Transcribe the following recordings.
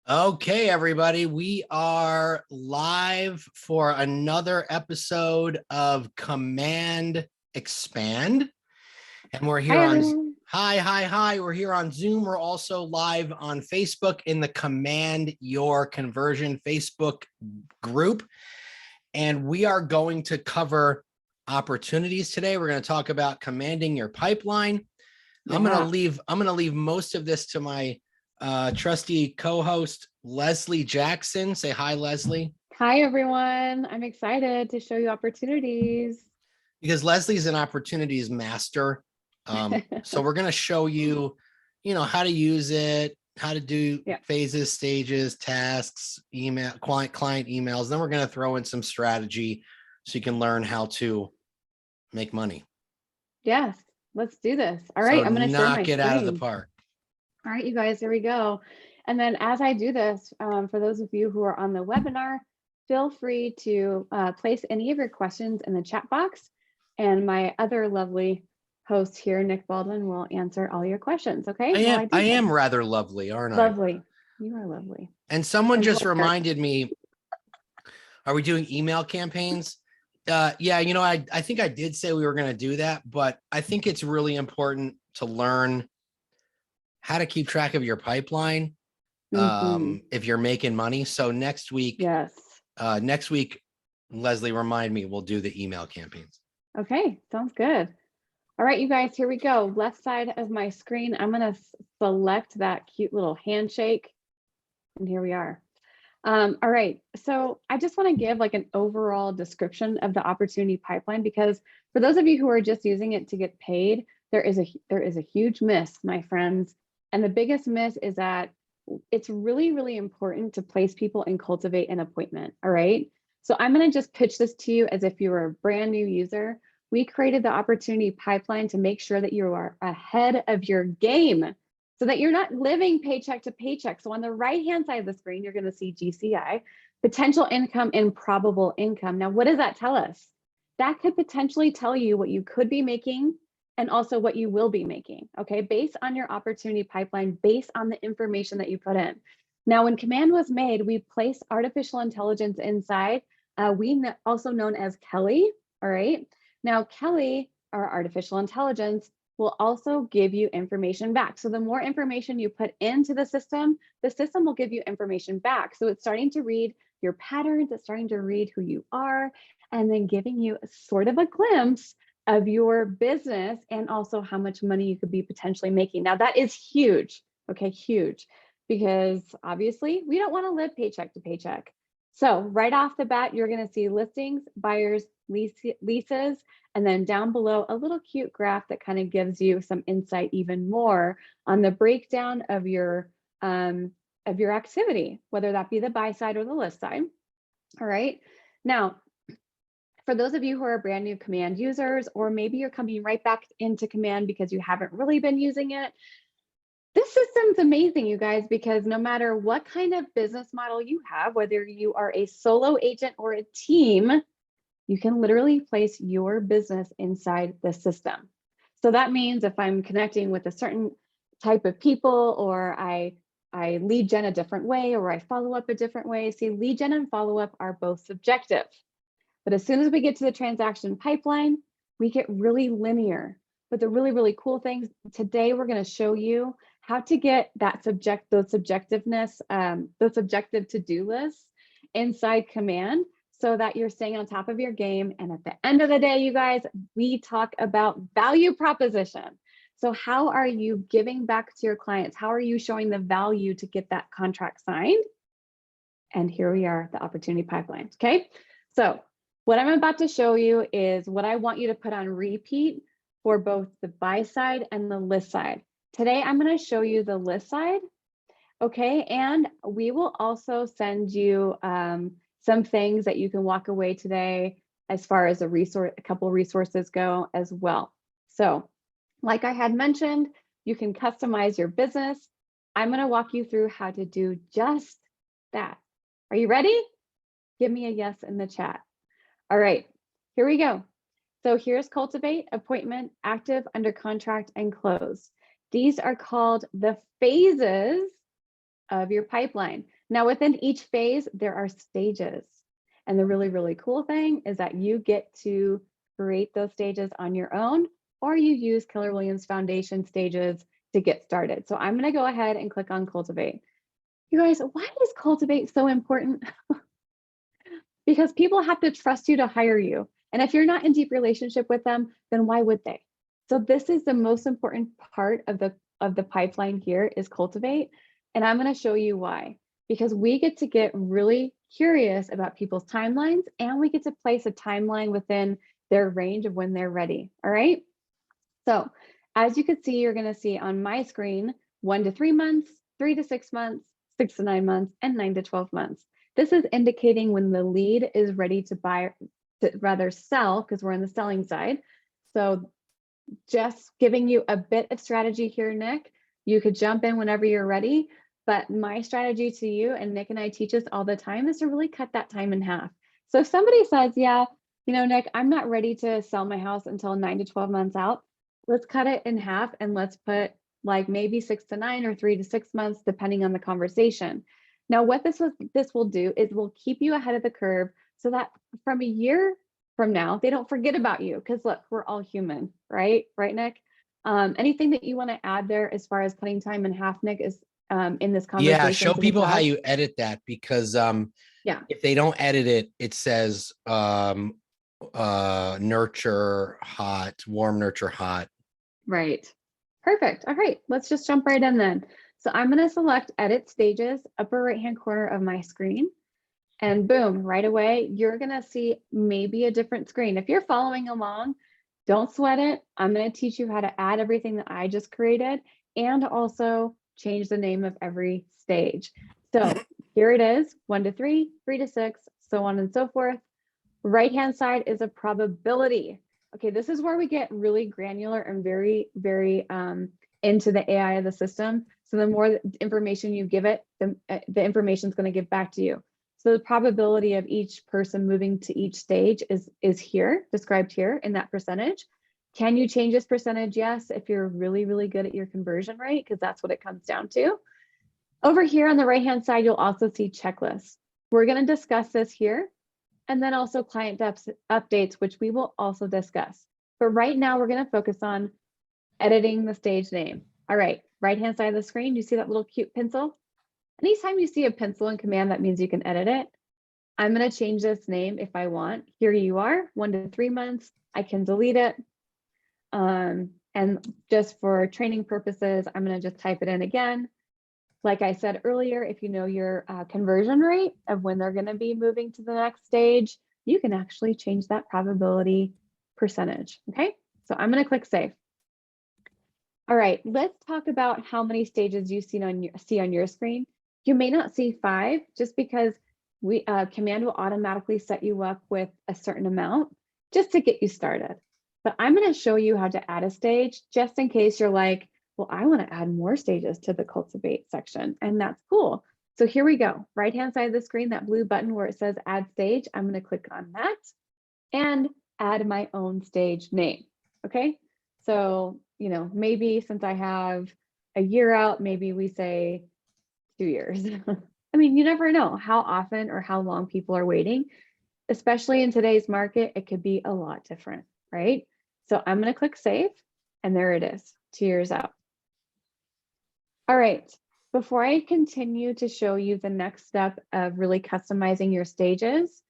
Okay, everybody, we are live for another episode of Command Expand. And we're Hi, here on everyone. hi. We're here on Zoom. We're also live on Facebook in the Command Your Conversion Facebook group. And we are going to cover opportunities today. We're going to talk about commanding your pipeline. I'm going to leave most of this to my trusty co-host Leslie Jackson. Say hi, Leslie. Hi, everyone. I'm excited to show you opportunities. Because Leslie's an opportunities master. So we're going to show you, how to use it, how to do phases, stages, tasks, email, client emails. Then we're going to throw in some strategy so you can learn how to make money. Yes, let's do this. All right, So I'm going to share my knock it out of the screen. park. All right, you guys, here we go. And then as I do this, for those of you who are on the webinar, feel free to place any of your questions in the chat box. And my other lovely host here, Nick Baldwin, will answer all your questions. Okay. I am rather lovely, aren't I? Lovely. You are lovely. And someone just reminded me, are we doing email campaigns? Yeah, I think I did say we were going to do that, but I think it's really important to learn how to keep track of your pipeline if you're making money. So next week, Leslie, remind me, we'll do the email campaigns. Okay, sounds good. All right, you guys, here we go. Left side of my screen, I'm going to select that cute little handshake. And here we are. All right, so I just want to give like an overall description of the opportunity pipeline, because for those of you who are just using it to get paid, there is a huge miss, my friends. And the biggest miss is that it's really, really important to place people and cultivate an appointment. All right. So I'm going to just pitch this to you as if you were a brand new user. We created the opportunity pipeline to make sure that you are ahead of your game so that you're not living paycheck to paycheck. So on the right-hand side of the screen, you're going to see GCI, potential income and probable income. Now, what does that tell us? That could potentially tell you what you could be making and also what you will be making, okay, based on your opportunity pipeline, based on the information that you put in. Now, when Command was made, we placed artificial intelligence inside, also known as Kelly, all right? Now, Kelly, our artificial intelligence, will also give you information back. So the more information you put into the system will give you information back. So it's starting to read your patterns, it's starting to read who you are, and then giving you sort of a glimpse of your business and also how much money you could be potentially making. Now that is huge, okay, huge, because obviously we don't want to live paycheck to paycheck. So right off the bat, you're going to see listings, buyers, leases, and then down below a little cute graph that kind of gives you some insight even more on the breakdown of your activity, whether that be the buy side or the list side. All right. Now, for those of you who are brand new Command users, or maybe you're coming right back into Command because you haven't really been using it, this system's amazing, you guys, because no matter what kind of business model you have, whether you are a solo agent or a team, you can literally place your business inside the system. So that means if I'm connecting with a certain type of people, or I lead gen a different way, or I follow up a different way. See, lead gen and follow up are both subjective. But as soon as we get to the transaction pipeline, we get really linear. But the really, really cool things today, we're going to show you how to get that those subjective to-do lists inside Command so that you're staying on top of your game. And at the end of the day, you guys, we talk about value proposition. So how are you giving back to your clients? How are you showing the value to get that contract signed? And here we are, the opportunity pipeline. Okay, so what I'm about to show you is what I want you to put on repeat for both the buy side and the list side. Today, I'm going to show you the list side. Okay, and we will also send you some things that you can walk away today as far as a couple resources go as well. So like I had mentioned, you can customize your business. I'm going to walk you through how to do just that. Are you ready? Give me a yes in the chat. All right, here we go. So here's cultivate, appointment, active, under contract, and close. These are called the phases of your pipeline. Now, within each phase, there are stages. And the really, really cool thing is that you get to create those stages on your own, or you use Keller Williams Foundation stages to get started. So I'm going to go ahead and click on Cultivate. You guys, why is Cultivate so important? Because people have to trust you to hire you. And if you're not in deep relationship with them, then why would they? So this is the most important part of the pipeline here is Cultivate. And I'm going to show you why. Because we get to get really curious about people's timelines, and we get to place a timeline within their range of when they're ready. All right. So as you can see, you're going to see on my screen 1 to 3 months, 3 to 6 months, 6 to 9 months, and 9 to 12 months. This is indicating when the lead is ready to buy, to rather sell, because we're on the selling side. So just giving you a bit of strategy here, Nick. You could jump in whenever you're ready, but my strategy to you, and Nick and I teach this all the time, is to really cut that time in half. So if somebody says, yeah, you know, Nick, I'm not ready to sell my house until 9 to 12 months out, let's cut it in half and let's put like maybe 6 to 9 or 3 to 6 months, depending on the conversation. Now, what this will do is will keep you ahead of the curve so that from a year from now, they don't forget about you. Because look, we're all human, right? Right, Nick? Anything that you want to add there as far as cutting time in half, Nick, is in this conversation? Yeah, show to the people how crowd? you edit that, because Yeah, if they don't edit it, it says nurture hot, warm nurture hot. right. Perfect. All right, let's just jump right in then. So I'm going to select Edit Stages, upper right-hand corner of my screen. And boom, right away, you're going to see maybe a different screen. If you're following along, don't sweat it. I'm going to teach you how to add everything that I just created and also change the name of every stage. So here it is, 1 to 3, 3 to 6, so on and so forth. Right-hand side is a probability. Okay, this is where we get really granular and very, very into the AI of the system. So the more information you give it, the information is going to give back to you. So the probability of each person moving to each stage is here, described here in that percentage. Can you change this percentage? Yes, if you're really, really good at your conversion rate, because that's what it comes down to. Over here on the right-hand side, you'll also see checklists. We're going to discuss this here, and then also client updates, which we will also discuss. But right now, we're going to focus on editing the stage name. All right, right-hand side of the screen, you see that little cute pencil? Anytime you see a pencil in Command, that means you can edit it. I'm going to change this name if I want. Here you are, 1 to 3 months. I can delete it. And just for training purposes, I'm going to just type it in again. Like I said earlier, if you know your conversion rate of when they're going to be moving to the next stage, you can actually change that probability percentage. Okay, so I'm going to click Save. All right, let's talk about how many stages you see on your screen. You may not see 5 just because Command will automatically set you up with a certain amount just to get you started. But I'm going to show you how to add a stage just in case you're like, well, I want to add more stages to the Cultivate section, and that's cool. So here we go. Right-hand side of the screen, that blue button where it says Add Stage, I'm going to click on that and add my own stage name. Okay, so you know, maybe since I have a year out, maybe we say 2 years. I mean, you never know how often or how long people are waiting, especially in today's market. It could be a lot different, right? So I'm going to click Save, and there it is, 2 years out. All right, before I continue to show you the next step of really customizing your stages,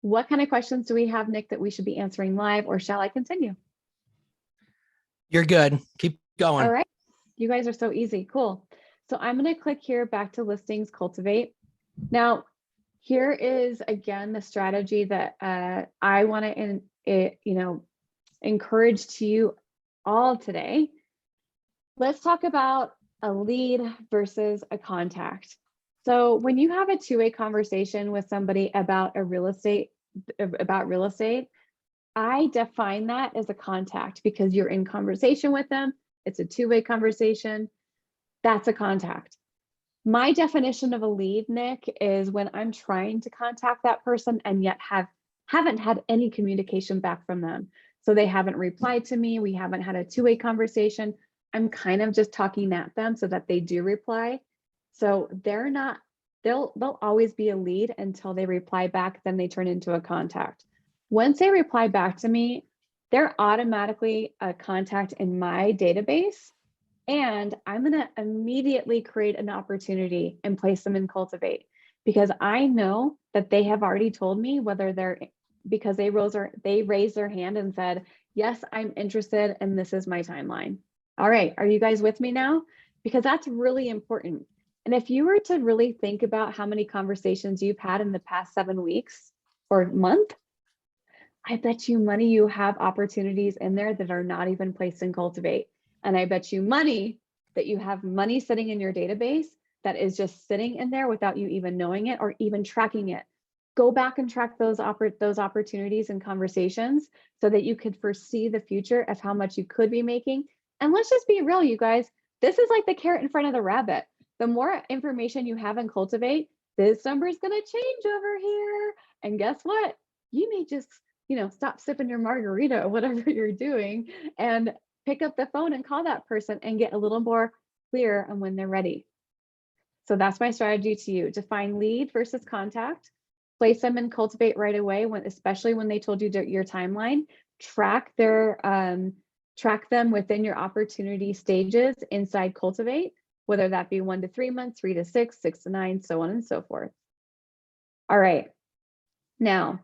what kind of questions do we have, Nick, that we should be answering live, or shall I continue? You're good. Keep going. All right, you guys are so easy. Cool. So I'm going to click here back to Listings Cultivate. Now, here is again the strategy that I want to encourage to you all today. Let's talk about a lead versus a contact. So when you have a two-way conversation with somebody about real estate, I define that as a contact because you're in conversation with them. It's a two-way conversation. That's a contact. My definition of a lead, Nick, is when I'm trying to contact that person and yet haven't had any communication back from them. So they haven't replied to me. We haven't had a two-way conversation. I'm kind of just talking at them so that they do reply. So they're not they'll always be a lead until they reply back, then they turn into a contact. Once they reply back to me, they're automatically a contact in my database, and I'm going to immediately create an opportunity and place them in Cultivate, because I know that they have already told me whether they're, because they raised their hand and said, yes, I'm interested and this is my timeline. All right, are you guys with me now? Because that's really important. And if you were to really think about how many conversations you've had in the past 7 weeks or month, I bet you money you have opportunities in there that are not even placed in Cultivate. And I bet you money that you have money sitting in your database that is just sitting in there without you even knowing it or even tracking it. Go back and track those opportunities and conversations so that you could foresee the future of how much you could be making. And let's just be real, you guys. This is like the carrot in front of the rabbit. The more information you have in Cultivate, this number is going to change over here. And guess what? You may just, stop sipping your margarita or whatever you're doing and pick up the phone and call that person and get a little more clear on when they're ready. So that's my strategy to you. Define lead versus contact. Place them in Cultivate right away, especially when they told you your timeline. Track them within your opportunity stages inside Cultivate, whether that be 1 to 3 months, 3 to 6, 6 to 9, so on and so forth. All right. Now,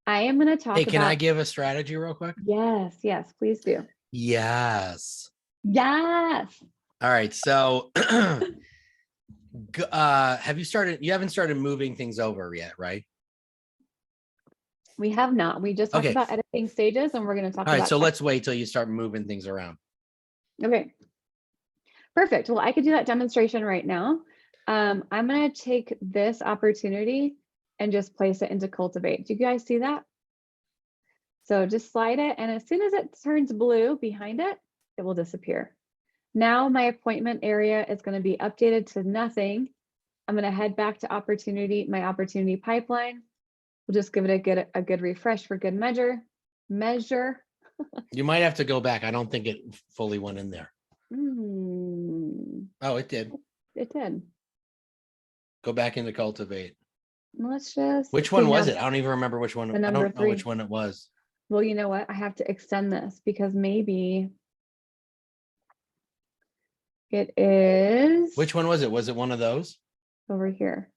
I am going to talk about. Hey, can I give a strategy real quick? Yes, please do. Yes. Yes. All right. So you haven't started moving things over yet, right? We have not. We just talked about editing stages, and we're going to talk about. All right. So let's wait till you start moving things around. Okay. Perfect. Well, I could do that demonstration right now. I'm going to take this opportunity and just place it into Cultivate. Do you guys see that? So just slide it, and as soon as it turns blue behind it, it will disappear. Now my appointment area is going to be updated to nothing. I'm going to head back to my opportunity pipeline. We'll just give it a good refresh for good measure. You might have to go back. I don't think it fully went in there. Oh, it did. It did. Go back into Cultivate. Let's just. Which one was it? I don't even remember which one. I don't know which one it was. Well, you know what? I have to extend this because maybe it is. Which one was it? Was it one of those? Over here.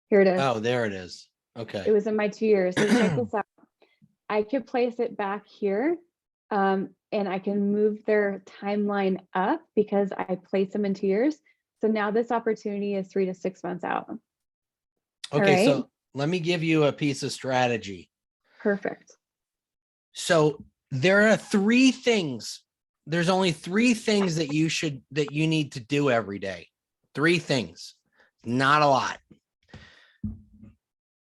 Here it is. Oh, there it is. Okay. It was in my 2 years. So check this out. I could place it back here, and I can move their timeline up because I placed them in 2 years. So now this opportunity is 3 to 6 months out. Okay, so let me give you a piece of strategy. Perfect. So there are 3 things. There's only 3 things that you need to do every day. 3 things, not a lot.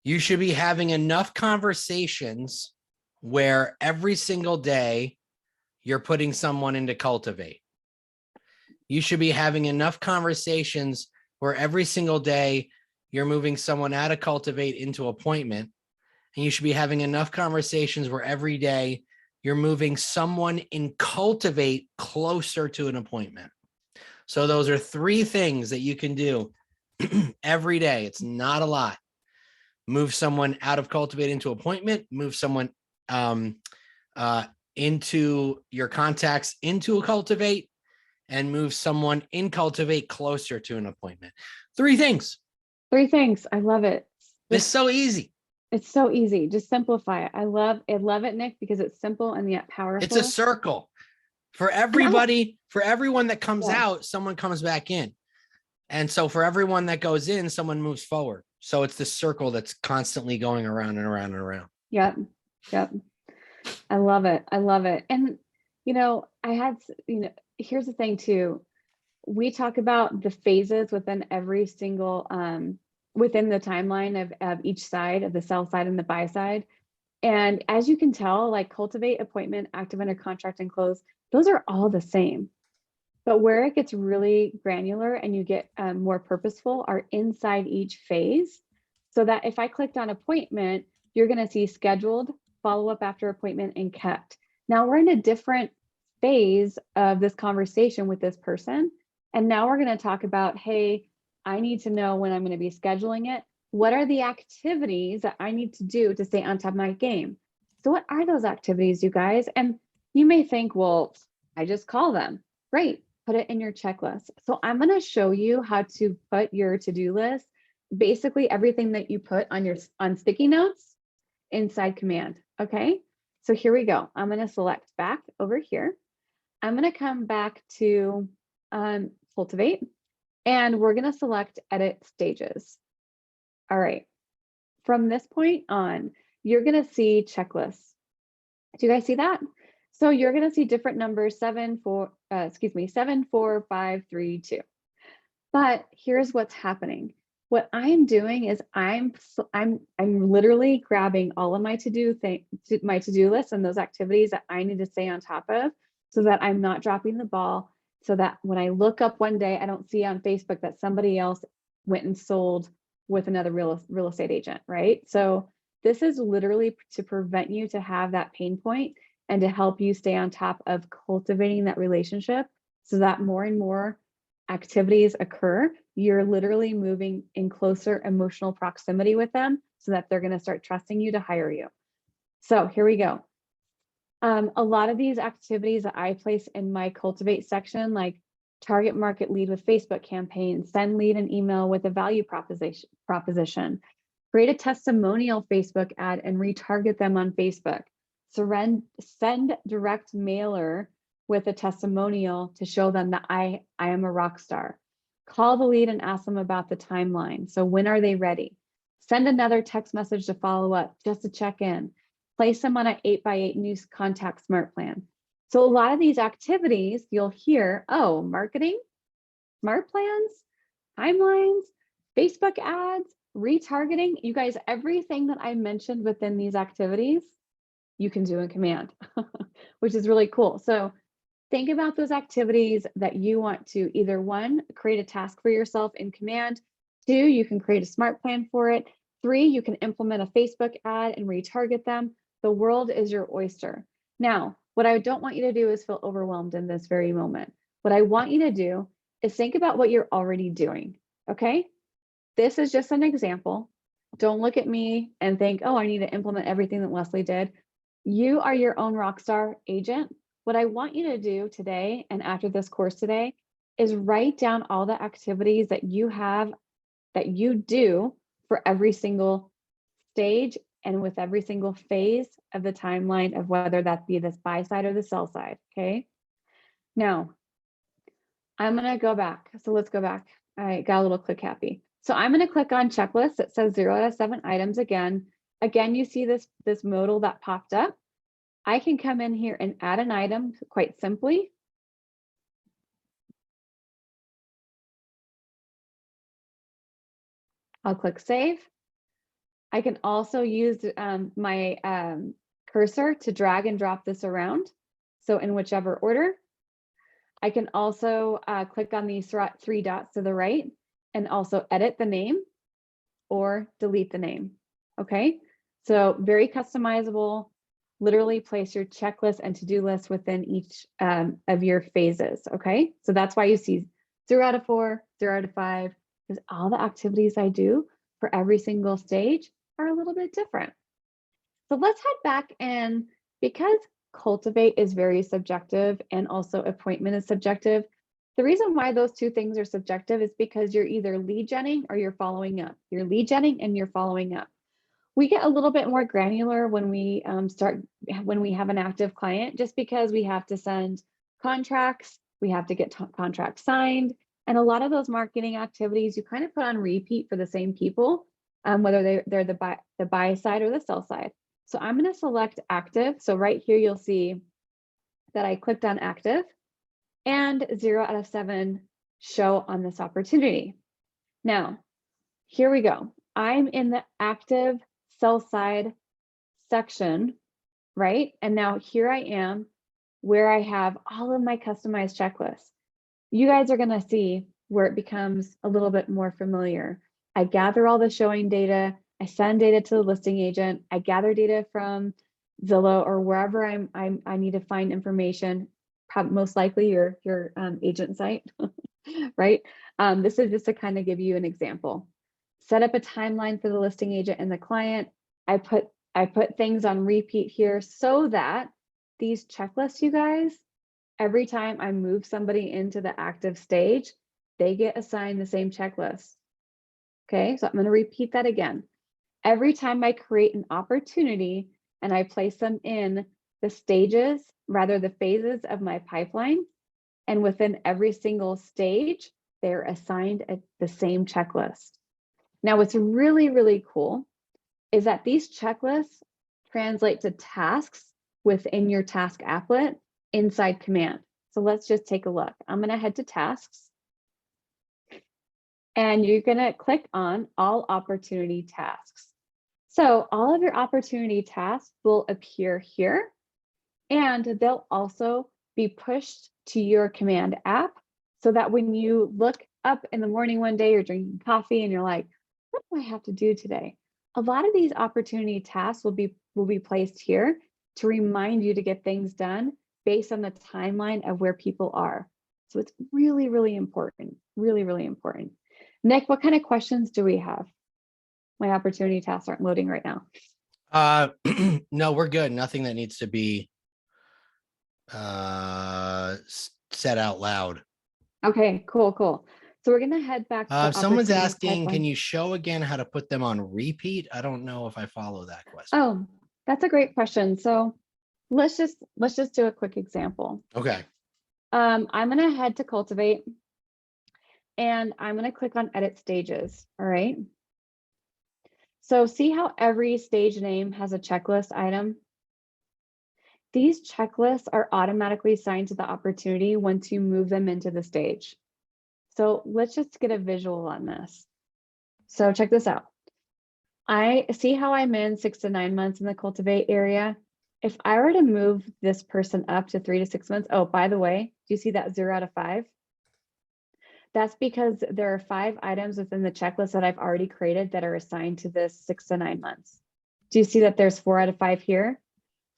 You should be having enough conversations where every single day you're putting someone into Cultivate. You should be having enough conversations where every single day you're moving someone out of Cultivate into Appointment. And you should be having enough conversations where every day you're moving someone in Cultivate closer to an appointment. So those are 3 things that you can do every day. It's not a lot. Move someone out of Cultivate into Appointment, move someone into your contacts into a Cultivate, and move someone in Cultivate closer to an appointment. 3 things. 3 things. I love it. It's so easy. It's so easy. Just simplify it. I love it, Nick, because it's simple and yet powerful. It's a circle. For everybody, for everyone that comes out, someone comes back in. And so for everyone that goes in, someone moves forward. So it's the circle that's constantly going around and around and around. Yep. I love it. And, here's the thing too. We talk about the phases within every single, within the timeline of each side, of the sell side and the buy side. And as you can tell, like Cultivate, Appointment, Active Under Contract, and Close, those are all the same. But where it gets really granular and you get more purposeful are inside each phase. So that if I clicked on Appointment, you're going to see scheduled, follow-up after appointment, and kept. Now we're in a different phase of this conversation with this person. And now we're going to talk about, hey, I need to know when I'm going to be scheduling it. What are the activities that I need to do to stay on top of my game? So what are those activities, you guys? And you may think, well, I just call them. Great, put it in your checklist. So I'm going to show you how to put your to-do list, basically everything that you put on sticky notes inside Command. Okay, so here we go. I'm going to select back over here. I'm going to come back to Cultivate, and we're going to select Edit Stages. All right, from this point on, you're going to see checklists. Do you guys see that? So you're going to see different numbers, 7, 4, 5, 3, 2. But here's what's happening. What I'm doing is I'm literally grabbing all of my to-do list and those activities that I need to stay on top of, so that I'm not dropping the ball, so that when I look up one day, I don't see on Facebook that somebody else went and sold with another real estate agent, right? So this is literally to prevent you to have that pain point and to help you stay on top of cultivating that relationship, so that more and more activities occur, you're literally moving in closer emotional proximity with them, so that they're going to start trusting you to hire you. So here we go. A lot of these activities that I place in my Cultivate section, like target market lead with Facebook campaign, send lead an email with a value proposition, create a testimonial Facebook ad and retarget them on Facebook, send direct mailer with a testimonial to show them that I am a rock star, call the lead and ask them about the timeline. So when are they ready? Send another text message to follow up, just to check in. Place them on an 8x8 new contact smart plan. So a lot of these activities you'll hear, oh, marketing, smart plans, timelines, Facebook ads, retargeting. You guys, everything that I mentioned within these activities, you can do in Command, which is really cool. So think about those activities that you want to either, 1, create a task for yourself in Command. 2, you can create a smart plan for it. 3, you can implement a Facebook ad and retarget them. The world is your oyster. Now, what I don't want you to do is feel overwhelmed in this very moment. What I want you to do is think about what you're already doing, okay? This is just an example. Don't look at me and think, oh, I need to implement everything that Leslie did. You are your own rockstar agent. What I want you to do today and after this course today is write down all the activities that you have, that you do for every single stage and with every single phase of the timeline of whether that be this buy side or the sell side, okay? Now, I'm gonna go back. So let's go back. I got a little click happy. So I'm gonna click on checklist that says 0 out of 7 items again. Again, you see this modal that popped up. I can come in here and add an item quite simply. I'll click save. I can also use my cursor to drag and drop this around. So in whichever order. I can also click on these 3 dots to the right and also edit the name or delete the name. Okay, so very customizable. Literally place your checklist and to-do list within each of your phases. Okay, so that's why you see 0 out of 4, 0 out of 5, because all the activities I do for every single stage are a little bit different. So let's head back, and because Cultivate is very subjective and also appointment is subjective, the reason why those 2 things are subjective is because you're either lead genning or you're following up. You're lead genning and you're following up. We get a little bit more granular when we when we have an active client, just because we have to send contracts, we have to get contracts signed, and a lot of those marketing activities you kind of put on repeat for the same people, whether they're the buy side or the sell side. So I'm going to select active. So right here, you'll see that I clicked on active and 0 out of 7 show on this opportunity. Now, here we go. I'm in the active sell side section, right? And now here I am where I have all of my customized checklists. You guys are going to see where it becomes a little bit more familiar. I gather all the showing data. I send data to the listing agent. I gather data from Zillow or wherever I need to find information, most likely your agent site. right? This is just to kind of give you an example. Set up a timeline for the listing agent and the client. I put things on repeat here so that these checklists, you guys, every time I move somebody into the active stage, they get assigned the same checklist. Okay, so I'm going to repeat that again. Every time I create an opportunity and I place them in the stages, rather the phases of my pipeline, and within every single stage, they're assigned the same checklist. Now, what's really, really cool is that these checklists translate to tasks within your task applet inside Command. So let's just take a look. I'm going to head to tasks. And you're going to click on all opportunity tasks. So all of your opportunity tasks will appear here, and they'll also be pushed to your Command app so that when you look up in the morning one day, you're drinking coffee and you're like, what do I have to do today? A lot of these opportunity tasks will be placed here to remind you to get things done based on the timeline of where people are. So it's really, really important, really, really important. Nick, what kind of questions do we have? My opportunity tasks aren't loading right now. No, we're good. Nothing that needs to be said out loud. Okay, cool, cool. So we're gonna head back to Someone's opportunity asking, pipeline. can you show again how to put them on repeat? I don't know if I follow that question. Oh, that's a great question. So let's just do a quick example. Okay. I'm gonna head to Cultivate and I'm gonna click on Edit Stages. All right. So see how every stage name has a checklist item? These checklists are automatically assigned to the opportunity once you move them into the stage. So let's just get a visual on this. So check this out. I see how I'm in 6 to 9 months in the Cultivate area. If I were to move this person up to 3 to 6 months, oh, by the way, do you see that 0 out of 5? That's because there are 5 items within the checklist that I've already created that are assigned to this 6 to 9 months. Do you see that there's 4 out of 5 here?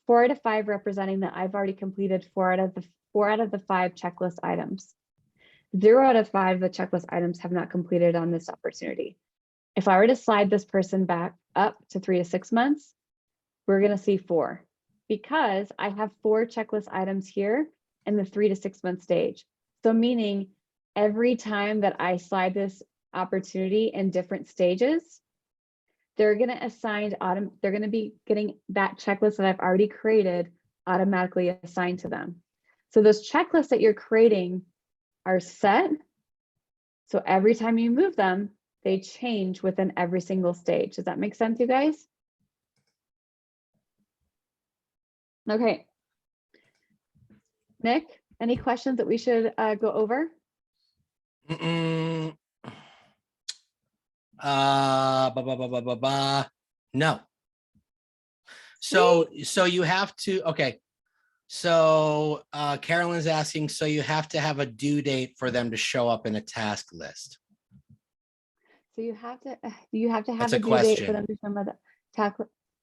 4 out of 5 representing that I've already completed 4 out of the 5 checklist items. 0 out of 5 of the checklist items have not completed on this opportunity. If I were to slide this person back up to 3 to 6 months, we're going to see 4 because I have 4 checklist items here in the 3 to 6 month stage. So meaning every time that I slide this opportunity in different stages, they're going to be getting that checklist that I've already created automatically assigned to them. So those checklists that you're creating are set. So every time you move them, they change within every single stage. Does that make sense, you guys? Okay. Nick, any questions that we should go over? No. So you have to, okay. So Carolyn's asking, so you have to have a due date for them to show up in a task list. So you have to have That's a a due date for question. them to show up the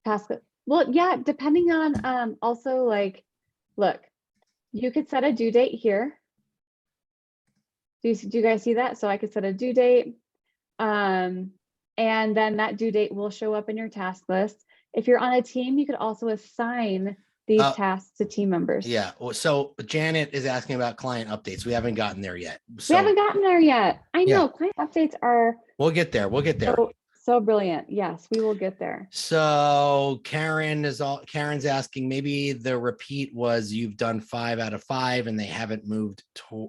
task list. Well, yeah, depending on also like, look, you could set a due date here. Do you guys see that? So I could set a due date. And then that due date will show up in your task list. If you're on a team, you could also assign these tasks to team members. Yeah. So Janet is asking about client updates. We haven't gotten there yet. We haven't gotten there yet. I know client updates are. We'll get there. We'll get there. So brilliant. Yes, we will get there. So Karen's asking, maybe the repeat was you've done 5 out of 5 and they haven't moved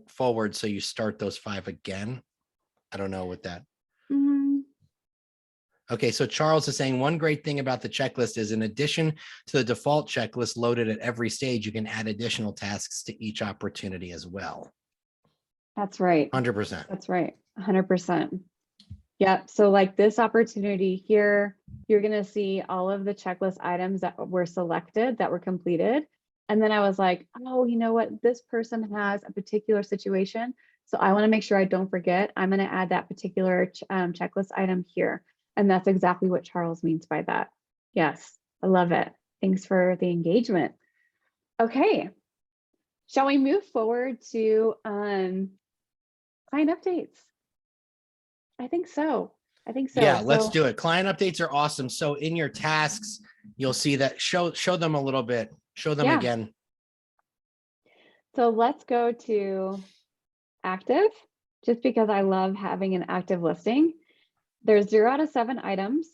forward. So you start those 5 again. I don't know what that. Okay, so Charles is saying one great thing about the checklist is in addition to the default checklist loaded at every stage, you can add additional tasks to each opportunity as well. That's right. 100%. That's right. 100%. Yep. So like this opportunity here, you're going to see all of the checklist items that were selected, that were completed. And then I was like, oh, you know what? This person has a particular situation. So I want to make sure I don't forget. I'm going to add that particular checklist item here. And that's exactly what Charles means by that. Yes, I love it. Thanks for the engagement. Okay. Shall we move forward to client updates. I think so. I think so. Yeah, let's So do it. Client updates are awesome. So in your tasks, you'll see that show them a little bit. Show them yeah, again. so let's go to active, just because I love having an active listing. There's 0 out of 7 items.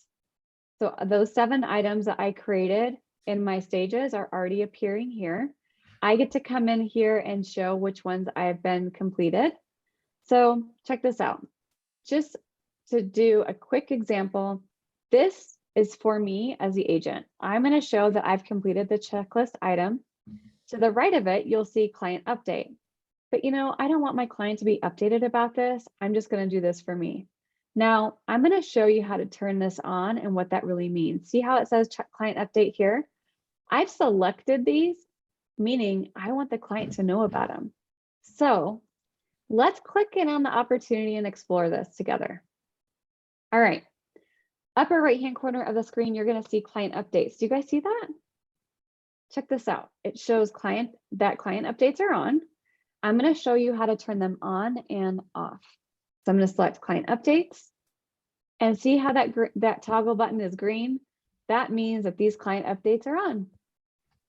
So those 7 items that I created in my stages are already appearing here. I get to come in here and show which ones I've been completed. So check this out. Just to do a quick example, this is for me as the agent. I'm going to show that I've completed the checklist item. To the right of it, you'll see client update. But I don't want my client to be updated about this. I'm just going to do this for me. Now, I'm going to show you how to turn this on and what that really means. See how it says client update here? I've selected these, meaning I want the client to know about them. So let's click in on the opportunity and explore this together. All right. Upper right-hand corner of the screen, you're going to see client updates. Do you guys see that? Check this out. It shows client updates are on. I'm going to show you how to turn them on and off. So I'm going to select client updates and see how that toggle button is green. That means that these client updates are on.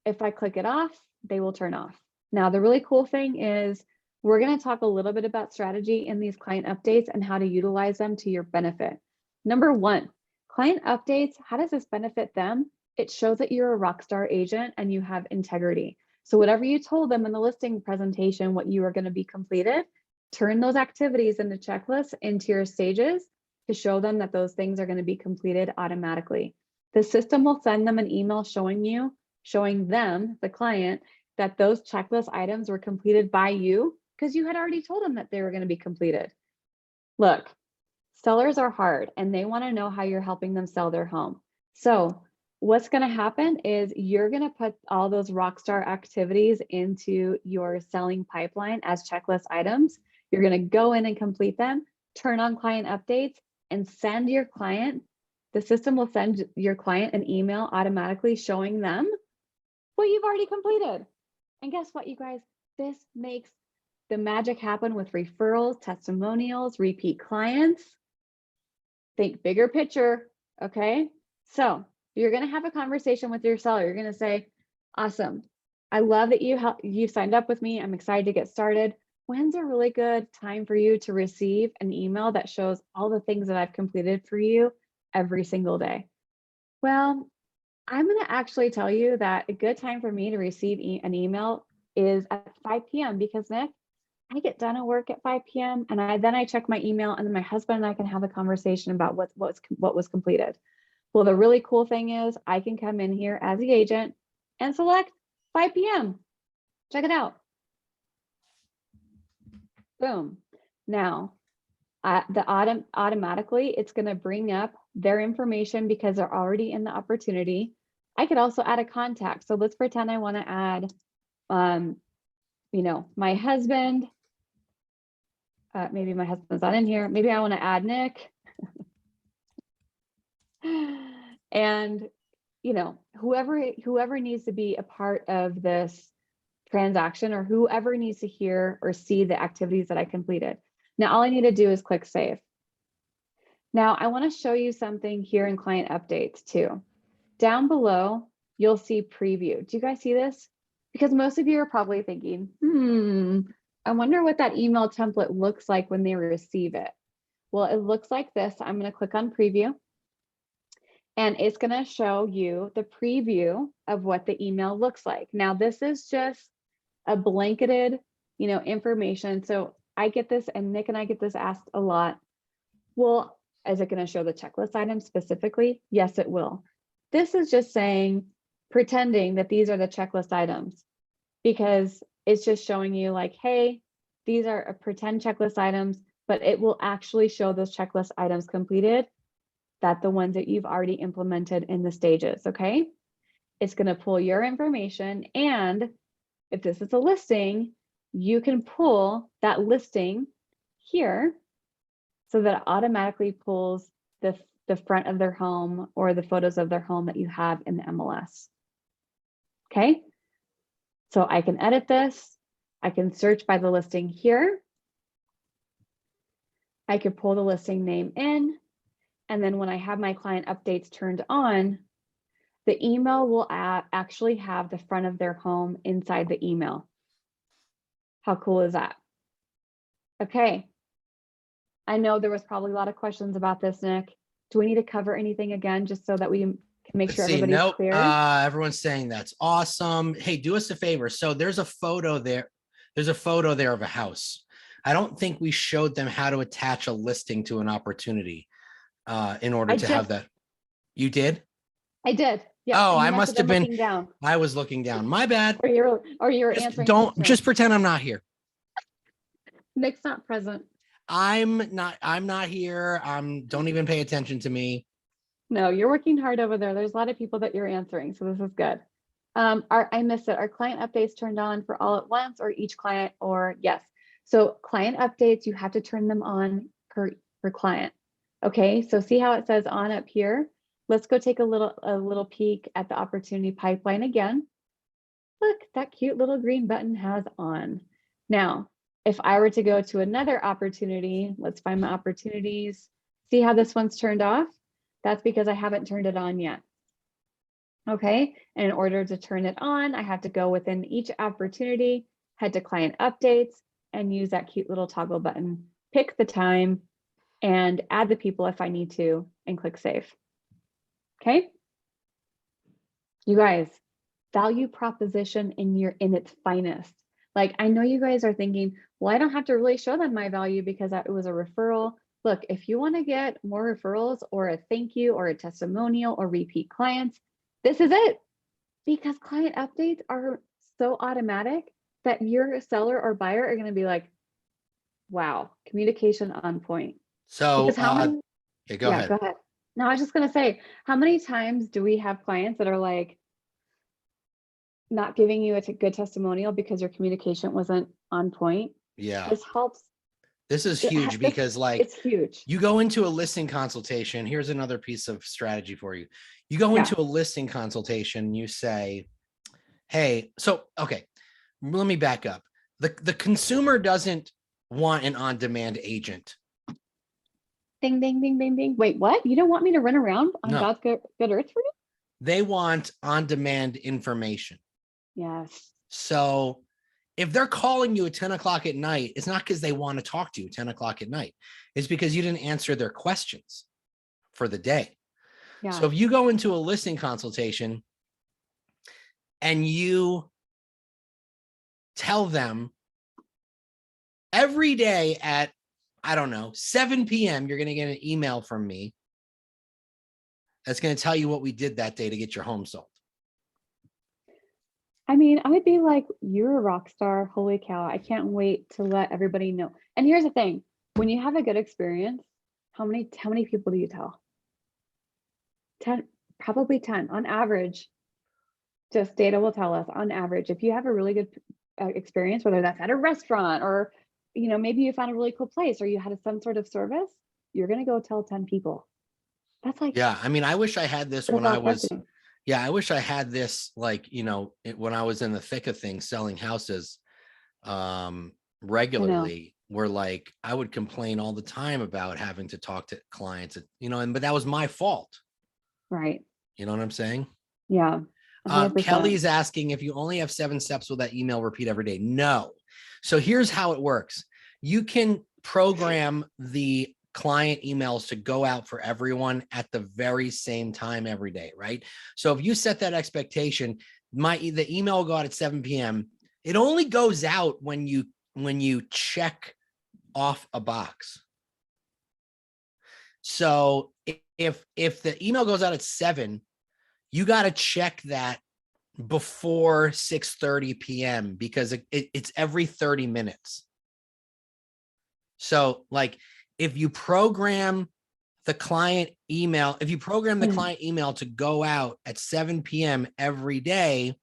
If I click it off, they will turn off. Now, the really cool thing is we're going to talk a little bit about strategy in these client updates and how to utilize them to your benefit. Number 1, client updates. How does this benefit them? It shows that you're a rockstar agent and you have integrity. So whatever you told them in the listing presentation, what you are going to be completed, turn those activities into checklists into your stages to show them that those things are going to be completed automatically. The system will send them an email showing them, the client, that those checklist items were completed by you because you had already told them that they were going to be completed. Look, sellers are hard and they want to know how you're helping them sell their home. So what's going to happen is you're going to put all those rockstar activities into your selling pipeline as checklist items. You're going to go in and complete them, turn on client updates, and send your client. The system will send your client an email automatically showing them what you've already completed. And guess what, you guys? This makes the magic happen with referrals, testimonials, repeat clients. Think bigger picture, okay? So you're going to have a conversation with your seller. You're going to say, awesome. I love that you signed up with me. I'm excited to get started. When's a really good time for you to receive an email that shows all the things that I've completed for you every single day? Well, I'm going to actually tell you that a good time for me to receive an email is at 5 p.m. because Nick, I get done at work at 5 p.m. and then I check my email and then my husband and I can have a conversation about what was completed. Well, the really cool thing is I can come in here as the agent and select 5 p.m. Check it out. Boom. Now, automatically, it's going to bring up their information because they're already in the opportunity. I could also add a contact. So let's pretend I want to add, my husband. Maybe my husband's not in here. Maybe I want to add Nick. And, whoever needs to be a part of this transaction or whoever needs to hear or see the activities that I completed. Now, all I need to do is click save. Now, I want to show you something here in client updates too. Down below, you'll see preview. Do you guys see this? Because most of you are probably thinking, I wonder what that email template looks like when they receive it. Well, it looks like this. I'm going to click on preview. And it's going to show you the preview of what the email looks like. Now, this is just a blanketed, information. So I get this, and Nick and I get this asked a lot. Well, is it going to show the checklist items specifically? Yes, it will. This is just pretending that these are the checklist items because it's just showing you like, hey, these are a pretend checklist items, but it will actually show those checklist items completed. That's the ones that you've already implemented in the stages, okay? It's going to pull your information, and if this is a listing, you can pull that listing here so that it automatically pulls the front of their home or the photos of their home that you have in the MLS. Okay, so I can edit this. I can search by the listing here. I could pull the listing name in, and then when I have my client updates turned on, the email will actually have the front of their home inside the email. How cool is that? Okay. I know there was probably a lot of questions about this, Nick. Do we need to cover anything again just so that we can make Let's sure see. everybody's Nope. clear? Everyone's saying that's awesome. Hey, do us a favor. So there's a photo there. There's a photo there of a house. I don't think we showed them how to attach a listing to an opportunity in order to have that. You did? I did. Yeah. Oh, and you I must have been looking down. I was looking down. My bad. Or you're answering. Don't questions. just pretend I'm not here. Nick's not present. I'm not here. Don't even pay attention to me. No, you're working hard over there. There's a lot of people that you're answering, so this is good. I missed it. Are client updates turned on for all at once or each client, or yes? So client updates, you have to turn them on per client. Okay, so see how it says on up here? Let's go take a little peek at the opportunity pipeline again. Look, that cute little green button has on. Now, if I were to go to another opportunity, let's find my opportunities. See how this one's turned off? That's because I haven't turned it on yet. Okay, and in order to turn it on, I have to go within each opportunity, head to client updates, and use that cute little toggle button. Pick the time and add the people if I need to, and click save. Okay, you guys, value proposition in its finest. Like, I know you guys are thinking, well, I don't have to really show them my value because it was a referral. Look, if you want to get more referrals or a thank you or a testimonial or repeat clients, this is it. Because client updates are so automatic that your seller or buyer are going to be like, wow, communication on point. So Yeah, go ahead. Go ahead. No, I was just going to say, how many times do we have clients that are like, not giving you a good testimonial because your communication wasn't on point? Yeah. This helps. This is huge because it's huge. You go into a listing consultation. Here's another piece of strategy for you. You go into a listing consultation, you say, hey, okay, let me back up. The consumer doesn't want an on-demand agent. Ding, ding, ding, ding, ding. Wait, what? You don't want me to run around on God's good earth for you? They want on-demand information. Yes. So if they're calling you at 10 o'clock at night, it's not because they want to talk to you at 10 o'clock at night. It's because you didn't answer their questions for the day. Yeah. So if you go into a listing consultation and you tell them every day at, I don't know, 7 p.m., you're going to get an email from me that's going to tell you what we did that day to get your home sold. I mean, I would be like, you're a rock star. Holy cow. I can't wait to let everybody know. And here's the thing. When you have a good experience, how many people do you tell? 10, probably 10 on average. Just data will tell us on average, if you have a really good experience, whether that's at a restaurant or, you know, maybe you found a really cool place or you had some sort of service, you're going to go tell 10 people. That's like, yeah. I mean, I wish I had this when I was, yeah, I wish I had this, like, you know, when I was in the thick of things, selling houses regularly, where like I would complain all the time about having to talk to clients, you know, but that was my fault. Right. You know what I'm saying? Yeah. Kelly's asking if you only have 7 steps, will that email repeat every day? No. So here's how it works. You can program the client emails to go out for everyone at the very same time every day, right? So if you set that expectation, the email will go out at 7 p.m. It only goes out when you check off a box. So if the email goes out at 7, you got to check that before 6:30 p.m. because it's every 30 minutes. So like if you program the client email, to go out at 7 p.m. every day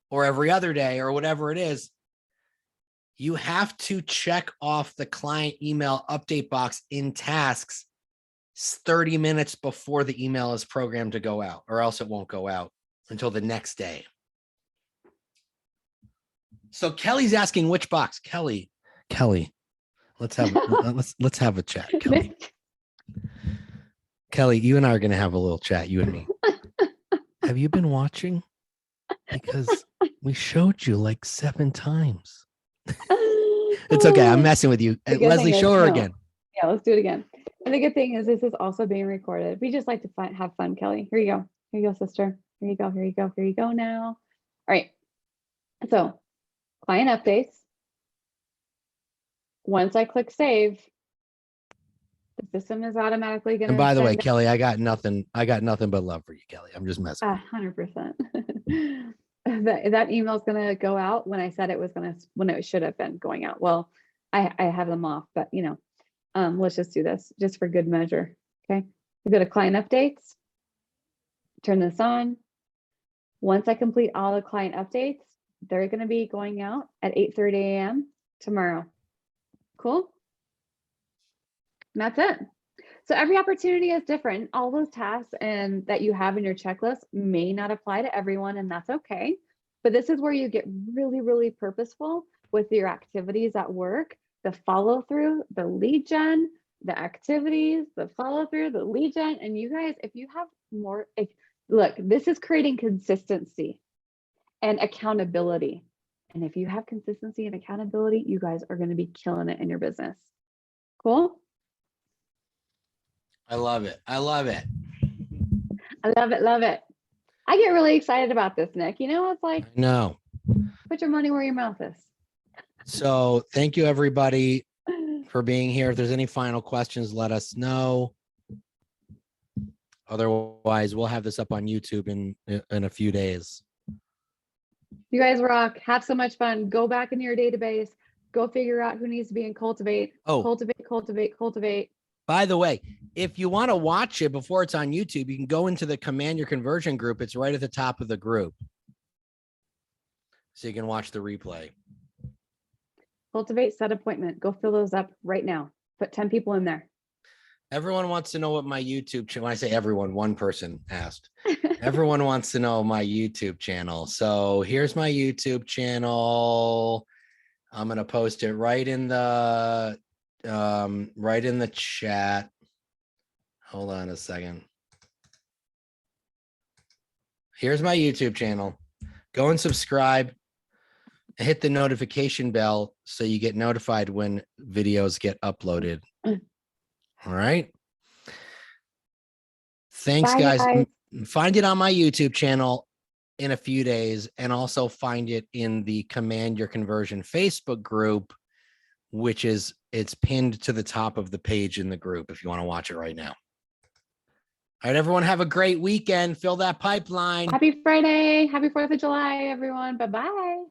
or every other day or whatever it is, you have to check off the client email update box in tasks 30 minutes before the email is programmed to go out, or else it won't go out until the next day. So Kelly's asking which box. Kelly, let's have a chat, Kelly. Kelly, you and I are going to have a little chat, you and me. Have you been watching? Because we showed you like 7 times. It's okay. I'm messing with you. The good Leslie, thing show is- her no. again. Yeah, let's do it again. And the good thing is this is also being recorded. We just like to have fun, Kelly. Here you go. Here you go, sister. Here you go. Here you go. Here you go now. All right. So client updates. Once I click save, the system is automatically going to. And by the way, Kelly, I got nothing but love for you, Kelly. I'm just messing. 100%. That email is going to go out when I said it was going to, when it should have been going out. Well, I have them off, but you know, let's just do this just for good measure. Okay. We go to client updates, turn this on. Once I complete all the client updates, they're going to be going out at 8:30 a.m. tomorrow. Cool. And that's it. So every opportunity is different. All those tasks and that you have in your checklist may not apply to everyone, and that's okay. But this is where you get really, really purposeful with your activities at work, the follow through, the lead gen, the activities, the follow through, the lead gen. And you guys, if you have more, look, this is creating consistency and accountability. And if you have consistency and accountability, you guys are going to be killing it in your business. Cool. I love it. I love it. I love it. Love it. I get really excited about this, Nick. You know, it's like, No. put your money where your mouth is. So thank you, everybody, for being here. If there's any final questions, let us know. Otherwise, we'll have this up on YouTube in a few days. You guys rock. Have so much fun. Go back into your database. Go figure out who needs to be in Cultivate. Oh, Cultivate, cultivate, cultivate. by the way, if you want to watch it before it's on YouTube, you can go into the Command Your Conversion group. It's right at the top of the group. So you can watch the replay. Cultivate, set appointment. Go fill those up right now. Put 10 people in there. Everyone wants to know what my YouTube channel, when I say everyone, one person asked. Everyone wants to know my YouTube channel. So here's my YouTube channel. I'm going to post it right in the chat. Hold on a second. Here's my YouTube channel. Go and subscribe. Hit the notification bell so you get notified when videos get uploaded. All right. Thanks, Bye, guys. Find it on my YouTube channel in a few days, and also find it in the Command Your Conversion Facebook group, which is, it's pinned to the top of the page in the group if you want to watch it right now. All right, everyone, have a great weekend. Fill that pipeline. Happy Friday. Happy 4th of July, everyone. Bye-bye.